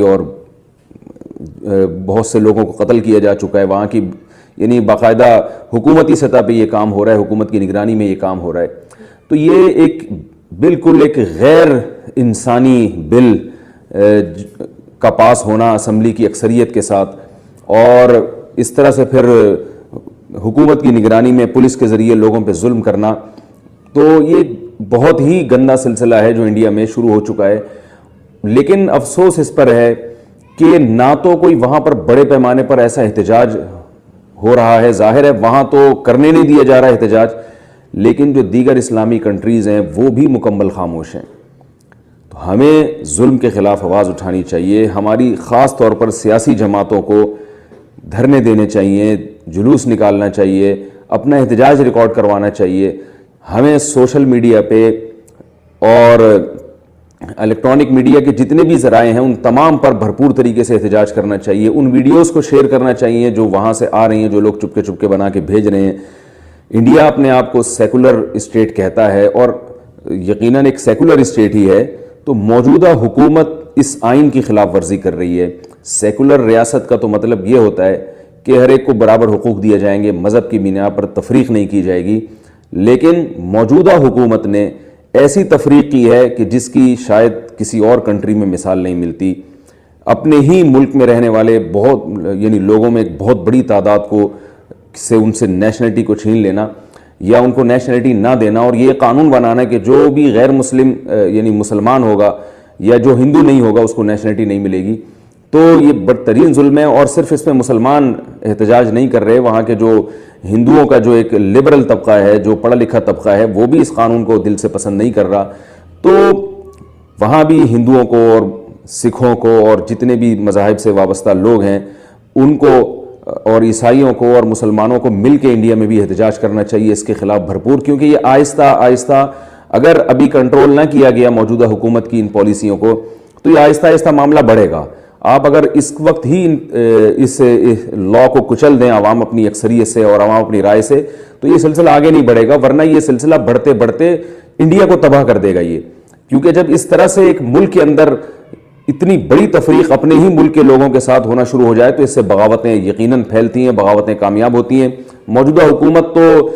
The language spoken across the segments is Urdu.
اور بہت سے لوگوں کو قتل کیا جا چکا ہے وہاں کی، یعنی باقاعدہ حکومتی سطح پہ یہ کام ہو رہا ہے، حکومت کی نگرانی میں یہ کام ہو رہا ہے. تو یہ ایک بالکل ایک غیر انسانی بل کا پاس ہونا اسمبلی کی اکثریت کے ساتھ، اور اس طرح سے پھر حکومت کی نگرانی میں پولیس کے ذریعے لوگوں پہ ظلم کرنا، تو یہ بہت ہی گندا سلسلہ ہے جو انڈیا میں شروع ہو چکا ہے. لیکن افسوس اس پر ہے کہ نہ تو کوئی وہاں پر بڑے پیمانے پر ایسا احتجاج ہو رہا ہے، ظاہر ہے وہاں تو کرنے نہیں دیا جا رہا احتجاج، لیکن جو دیگر اسلامی کنٹریز ہیں وہ بھی مکمل خاموش ہیں. تو ہمیں ظلم کے خلاف آواز اٹھانی چاہیے. ہماری خاص طور پر سیاسی جماعتوں کو دھرنے دینے چاہیے، جلوس نکالنا چاہیے، اپنا احتجاج ریکارڈ کروانا چاہیے. ہمیں سوشل میڈیا پہ اور الیکٹرانک میڈیا کے جتنے بھی ذرائع ہیں ان تمام پر بھرپور طریقے سے احتجاج کرنا چاہیے. ان ویڈیوز کو شیئر کرنا چاہیے جو وہاں سے آ رہی ہیں، جو لوگ چپکے چپکے بنا کے بھیج رہے ہیں. انڈیا اپنے آپ کو سیکولر اسٹیٹ کہتا ہے اور یقیناً ایک سیکولر اسٹیٹ ہی ہے، تو موجودہ حکومت اس آئین کی خلاف ورزی کر رہی ہے. سیکولر ریاست کا تو مطلب یہ ہوتا ہے کہ ہر ایک کو برابر حقوق دیے جائیں گے، مذہب کی بنا پر تفریق نہیں کی جائے گی. لیکن موجودہ حکومت نے ایسی تفریق کی ہے کہ جس کی شاید کسی اور کنٹری میں مثال نہیں ملتی. اپنے ہی ملک میں رہنے والے بہت یعنی لوگوں میں ایک بہت بڑی تعداد کو سے ان سے نیشنلٹی کو چھین لینا یا ان کو نیشنلٹی نہ دینا، اور یہ قانون بنانا کہ جو بھی غیر مسلم یعنی مسلمان ہوگا یا جو ہندو نہیں ہوگا اس کو نیشنلٹی نہیں ملے گی. تو یہ بدترین ظلم ہے. اور صرف اس میں مسلمان احتجاج نہیں کر رہے، وہاں کے جو ہندوؤں کا جو ایک لبرل طبقہ ہے، جو پڑھا لکھا طبقہ ہے، وہ بھی اس قانون کو دل سے پسند نہیں کر رہا. تو وہاں بھی ہندوؤں کو اور سکھوں کو اور جتنے بھی مذاہب سے وابستہ لوگ ہیں ان کو اور عیسائیوں کو اور مسلمانوں کو مل کے انڈیا میں بھی احتجاج کرنا چاہیے اس کے خلاف بھرپور، کیونکہ یہ آہستہ آہستہ اگر ابھی کنٹرول نہ کیا گیا موجودہ حکومت کی ان پالیسیوں کو تو یہ آہستہ آہستہ معاملہ بڑھے گا. آپ اگر اس وقت ہی اس لا کو کچل دیں عوام اپنی اکثریت سے اور عوام اپنی رائے سے، تو یہ سلسلہ آگے نہیں بڑھے گا، ورنہ یہ سلسلہ بڑھتے بڑھتے انڈیا کو تباہ کر دے گا. یہ کیونکہ جب اس طرح سے ایک ملک کے اندر اتنی بڑی تفریق اپنے ہی ملک کے لوگوں کے ساتھ ہونا شروع ہو جائے تو اس سے بغاوتیں یقیناً پھیلتی ہیں، بغاوتیں کامیاب ہوتی ہیں. موجودہ حکومت تو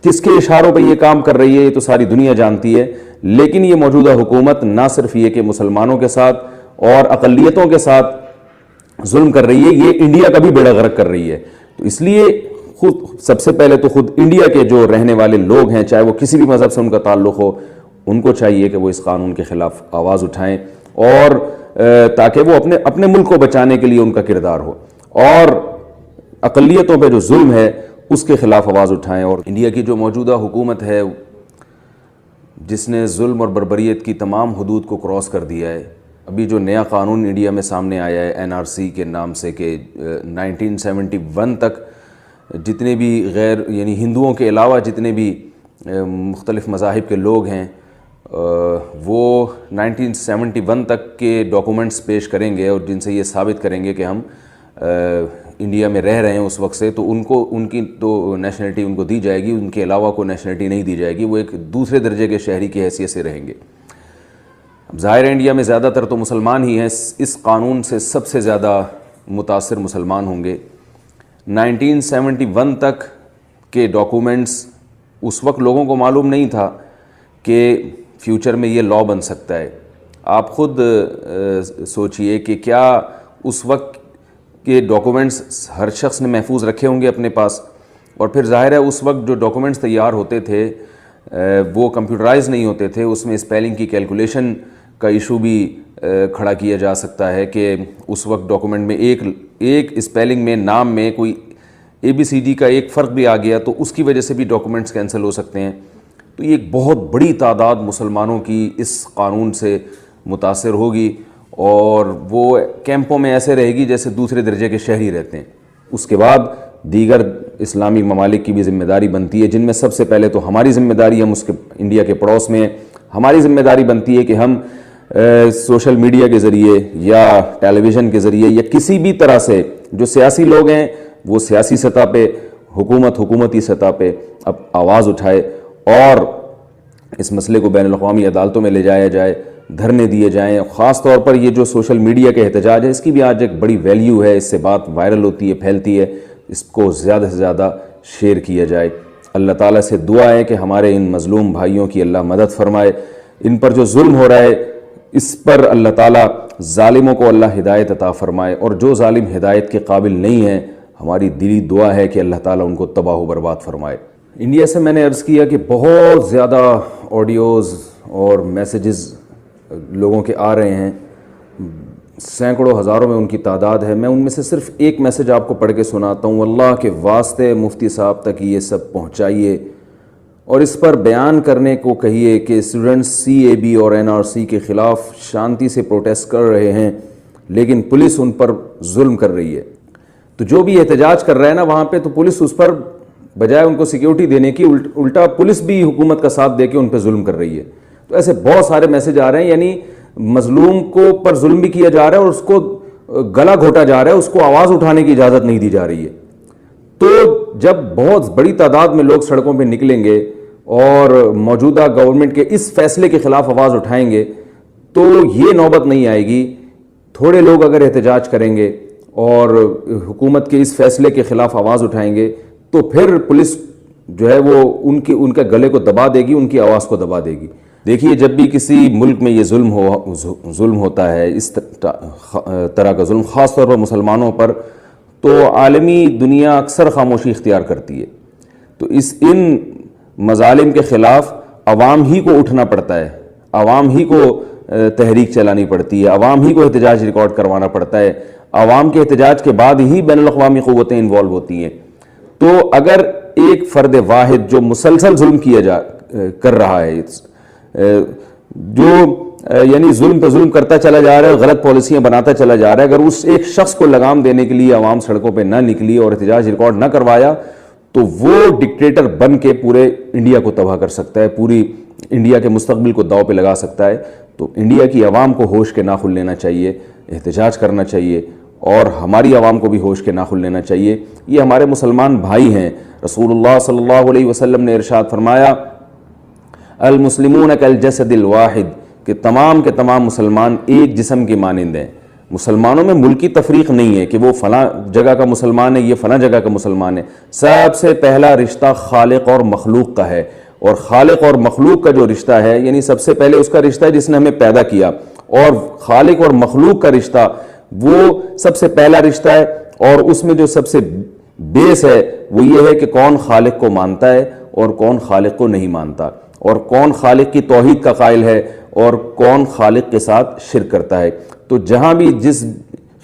کس کے اشاروں پہ یہ کام کر رہی ہے یہ تو ساری دنیا جانتی ہے، لیکن یہ موجودہ حکومت نہ صرف یہ کہ مسلمانوں کے ساتھ اور اقلیتوں کے ساتھ ظلم کر رہی ہے، یہ انڈیا کا بھی بیڑا غرق کر رہی ہے. تو اس لیے خود سب سے پہلے تو خود انڈیا کے جو رہنے والے لوگ ہیں، چاہے وہ کسی بھی مذہب سے ان کا تعلق ہو، ان کو چاہیے کہ وہ اس قانون کے خلاف آواز اٹھائیں، اور تاکہ وہ اپنے ملک کو بچانے کے لیے ان کا کردار ہو، اور اقلیتوں پہ جو ظلم ہے اس کے خلاف آواز اٹھائیں. اور انڈیا کی جو موجودہ حکومت ہے جس نے ظلم اور بربریت کی تمام حدود کو کراس کر دیا ہے، ابھی جو نیا قانون انڈیا میں سامنے آیا ہے NRC کے نام سے کہ 1971 تک جتنے بھی غیر یعنی ہندوؤں کے علاوہ جتنے بھی مختلف مذاہب کے لوگ ہیں وہ 1971 تک کے ڈاکومنٹس پیش کریں گے اور جن سے یہ ثابت کریں گے کہ ہم انڈیا میں رہ رہے ہیں اس وقت سے، تو ان کی تو نیشنلٹی ان کو دی جائے گی، ان کے علاوہ کو نیشنلٹی نہیں دی جائے گی، وہ ایک دوسرے درجے کے شہری کی حیثیت سے رہیں گے. اب ظاہر ہے انڈیا میں زیادہ تر تو مسلمان ہی ہیں، اس قانون سے سب سے زیادہ متاثر مسلمان ہوں گے. 1971 تک کے ڈاکومنٹس اس وقت لوگوں کو معلوم نہیں تھا کہ فیوچر میں یہ لا بن سکتا ہے. آپ خود سوچئے کہ کیا اس وقت کے ڈاکومنٹس ہر شخص نے محفوظ رکھے ہوں گے اپنے پاس، اور پھر ظاہر ہے اس وقت جو ڈاکومنٹس تیار ہوتے تھے وہ کمپیوٹرائز نہیں ہوتے تھے، اس میں اسپیلنگ کی کیلکولیشن کا ایشو بھی کھڑا کیا جا سکتا ہے کہ اس وقت ڈاکومنٹ میں ایک اسپیلنگ میں نام میں کوئی ABCD کا ایک فرق بھی آ گیا تو اس کی وجہ سے بھی ڈاکومنٹس کینسل ہو سکتے ہیں. تو یہ ایک بہت بڑی تعداد مسلمانوں کی اس قانون سے متاثر ہوگی اور وہ کیمپوں میں ایسے رہے گی جیسے دوسرے درجے کے شہری رہتے ہیں. اس کے بعد دیگر اسلامی ممالک کی بھی ذمہ داری بنتی ہے، جن میں سب سے پہلے تو ہماری ذمہ داری، ہم اس کے انڈیا کے پڑوس میں ہیں، ہماری ذمہ داری بنتی ہے کہ ہم سوشل میڈیا کے ذریعے یا ٹیلی ویژن کے ذریعے یا کسی بھی طرح سے جو سیاسی لوگ ہیں وہ سیاسی سطح پہ، حکومتی سطح پہ اب آواز اٹھائے اور اس مسئلے کو بین الاقوامی عدالتوں میں لے جایا جائے، دھرنے دیے جائیں. خاص طور پر یہ جو سوشل میڈیا کے احتجاج ہے اس کی بھی آج ایک بڑی ویلیو ہے، اس سے بات وائرل ہوتی ہے، پھیلتی ہے، اس کو زیادہ سے زیادہ شیئر کیا جائے. اللہ تعالیٰ سے دعا ہے کہ ہمارے ان مظلوم بھائیوں کی اللہ مدد فرمائے. ان پر جو ظلم ہو رہا ہے اس پر اللہ تعالیٰ ظالموں کو اللہ ہدایت عطا فرمائے، اور جو ظالم ہدایت کے قابل نہیں ہیں ہماری دلی دعا ہے کہ اللہ تعالیٰ ان کو تباہ و برباد فرمائے. انڈیا سے میں نے عرض کیا کہ بہت زیادہ آڈیوز اور میسیجز لوگوں کے آ رہے ہیں، سینکڑوں ہزاروں میں ان کی تعداد ہے. میں ان میں سے صرف ایک میسیج آپ کو پڑھ کے سناتا ہوں. اللہ کے واسطے مفتی صاحب تک یہ سب پہنچائیے اور اس پر بیان کرنے کو کہیے کہ اسٹوڈنٹس CAB اور NRC کے خلاف شانتی سے پروٹیسٹ کر رہے ہیں لیکن پولیس ان پر ظلم کر رہی ہے. تو جو بھی احتجاج کر رہا ہے نا وہاں پہ، تو پولیس اس پر بجائے ان کو سیکیورٹی دینے کی الٹا پولیس بھی حکومت کا ساتھ دے کے ان پہ ظلم کر رہی ہے. تو ایسے بہت سارے میسج آ رہے ہیں، یعنی مظلوم کو پر ظلم بھی کیا جا رہا ہے اور اس کو گلا گھوٹا جا رہا ہے، اس کو آواز اٹھانے کی اجازت نہیں دی جا رہی ہے. تو جب بہت بڑی تعداد میں لوگ سڑکوں پہ نکلیں گے اور موجودہ گورنمنٹ کے اس فیصلے کے خلاف آواز اٹھائیں گے تو یہ نوبت نہیں آئے گی. تھوڑے لوگ اگر احتجاج کریں گے اور حکومت کے اس فیصلے کے خلاف آواز اٹھائیں گے تو پھر پولیس جو ہے وہ ان کے گلے کو دبا دے گی، ان کی آواز کو دبا دے گی. دیکھیے جب بھی کسی ملک میں یہ ظلم ہوتا ہے، اس طرح کا ظلم خاص طور پر مسلمانوں پر، تو عالمی دنیا اکثر خاموشی اختیار کرتی ہے. تو ان مظالم کے خلاف عوام ہی کو اٹھنا پڑتا ہے، عوام ہی کو تحریک چلانی پڑتی ہے، عوام ہی کو احتجاج ریکارڈ کروانا پڑتا ہے. عوام کے احتجاج کے بعد ہی بین الاقوامی قوتیں انوالو ہوتی ہیں. تو اگر ایک فرد واحد جو مسلسل ظلم کر رہا ہے، جو یعنی ظلم پہ ظلم کرتا چلا جا رہا ہے، غلط پالیسیاں بناتا چلا جا رہا ہے، اگر اس ایک شخص کو لگام دینے کے لیے عوام سڑکوں پہ نہ نکلی اور احتجاج ریکارڈ نہ کروایا تو وہ ڈکٹیٹر بن کے پورے انڈیا کو تباہ کر سکتا ہے، پوری انڈیا کے مستقبل کو داؤ پہ لگا سکتا ہے. تو انڈیا کی عوام کو ہوش کے ناخن لینا چاہیے، احتجاج کرنا چاہیے، اور ہماری عوام کو بھی ہوش کے ناخن لینا چاہیے. یہ ہمارے مسلمان بھائی ہیں. رسول اللہ صلی اللہ علیہ وسلم نے ارشاد فرمایا المسلمون کالجسد الواحد، کہ تمام کے تمام مسلمان ایک جسم کے مانند ہیں. مسلمانوں میں ملکی تفریق نہیں ہے کہ وہ فلاں جگہ کا مسلمان ہے، یہ فلاں جگہ کا مسلمان ہے. سب سے پہلا رشتہ خالق اور مخلوق کا ہے، اور خالق اور مخلوق کا جو رشتہ ہے یعنی سب سے پہلے اس کا رشتہ ہے جس نے ہمیں پیدا کیا، اور خالق اور مخلوق کا رشتہ وہ سب سے پہلا رشتہ ہے. اور اس میں جو سب سے بیس ہے وہ یہ ہے کہ کون خالق کو مانتا ہے اور کون خالق کو نہیں مانتا، اور کون خالق کی توحید کا قائل ہے اور کون خالق کے ساتھ شرک کرتا ہے. تو جہاں بھی جس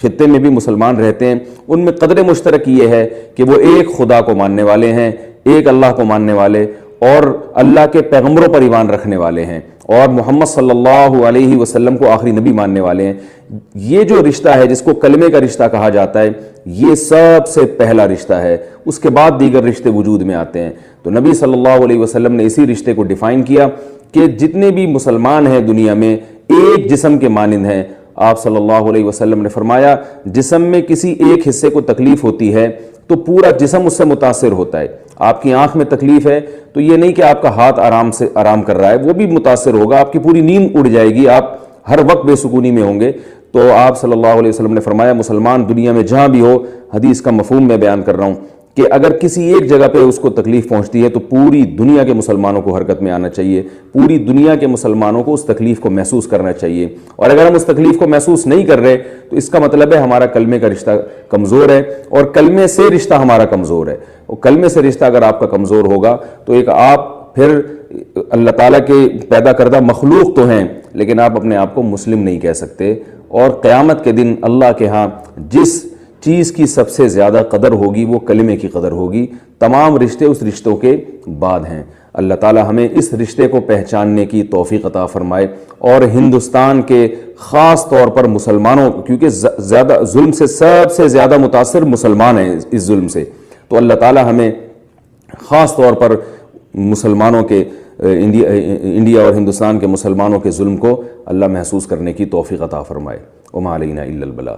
خطے میں بھی مسلمان رہتے ہیں ان میں قدر مشترک یہ ہے کہ وہ ایک خدا کو ماننے والے ہیں، ایک اللہ کو ماننے والے اور اللہ کے پیغمبروں پر ایمان رکھنے والے ہیں، اور محمد صلی اللہ علیہ وسلم کو آخری نبی ماننے والے ہیں. یہ جو رشتہ ہے جس کو کلمے کا رشتہ کہا جاتا ہے یہ سب سے پہلا رشتہ ہے. اس کے بعد دیگر رشتے وجود میں آتے ہیں. تو نبی صلی اللہ علیہ وسلم نے اسی رشتے کو ڈیفائن کیا کہ جتنے بھی مسلمان ہیں دنیا میں ایک جسم کے مانند ہیں. آپ صلی اللہ علیہ وسلم نے فرمایا جسم میں کسی ایک حصے کو تکلیف ہوتی ہے تو پورا جسم اس سے متاثر ہوتا ہے. آپ کی آنکھ میں تکلیف ہے تو یہ نہیں کہ آپ کا ہاتھ آرام کر رہا ہے، وہ بھی متاثر ہوگا، آپ کی پوری نیند اڑ جائے گی، آپ ہر وقت بے سکونی میں ہوں گے. تو آپ صلی اللہ علیہ وسلم نے فرمایا مسلمان دنیا میں جہاں بھی ہو، حدیث کا مفہوم میں بیان کر رہا ہوں کہ اگر کسی ایک جگہ پہ اس کو تکلیف پہنچتی ہے تو پوری دنیا کے مسلمانوں کو حرکت میں آنا چاہیے، پوری دنیا کے مسلمانوں کو اس تکلیف کو محسوس کرنا چاہیے. اور اگر ہم اس تکلیف کو محسوس نہیں کر رہے تو اس کا مطلب ہے ہمارا کلمے کا رشتہ کمزور ہے، اور کلمے سے رشتہ ہمارا کمزور ہے. اور کلمے سے رشتہ اگر آپ کا کمزور ہوگا تو ایک آپ پھر اللہ تعالیٰ کے پیدا کردہ مخلوق تو ہیں لیکن آپ اپنے آپ کو مسلم نہیں کہہ سکتے. اور قیامت کے دن اللہ کے ہاں جس چیز کی سب سے زیادہ قدر ہوگی وہ کلمے کی قدر ہوگی. تمام رشتے اس رشتوں کے بعد ہیں. اللہ تعالیٰ ہمیں اس رشتے کو پہچاننے کی توفیق عطا فرمائے. اور ہندوستان کے خاص طور پر مسلمانوں، کیونکہ زیادہ ظلم سے زیادہ متاثر مسلمان ہیں اس ظلم سے، تو اللہ تعالیٰ ہمیں خاص طور پر مسلمانوں کے انڈیا اور ہندوستان کے مسلمانوں کے ظلم کو اللہ محسوس کرنے کی توفیق عطا فرمائے۔ وما علینا الا البلاغ۔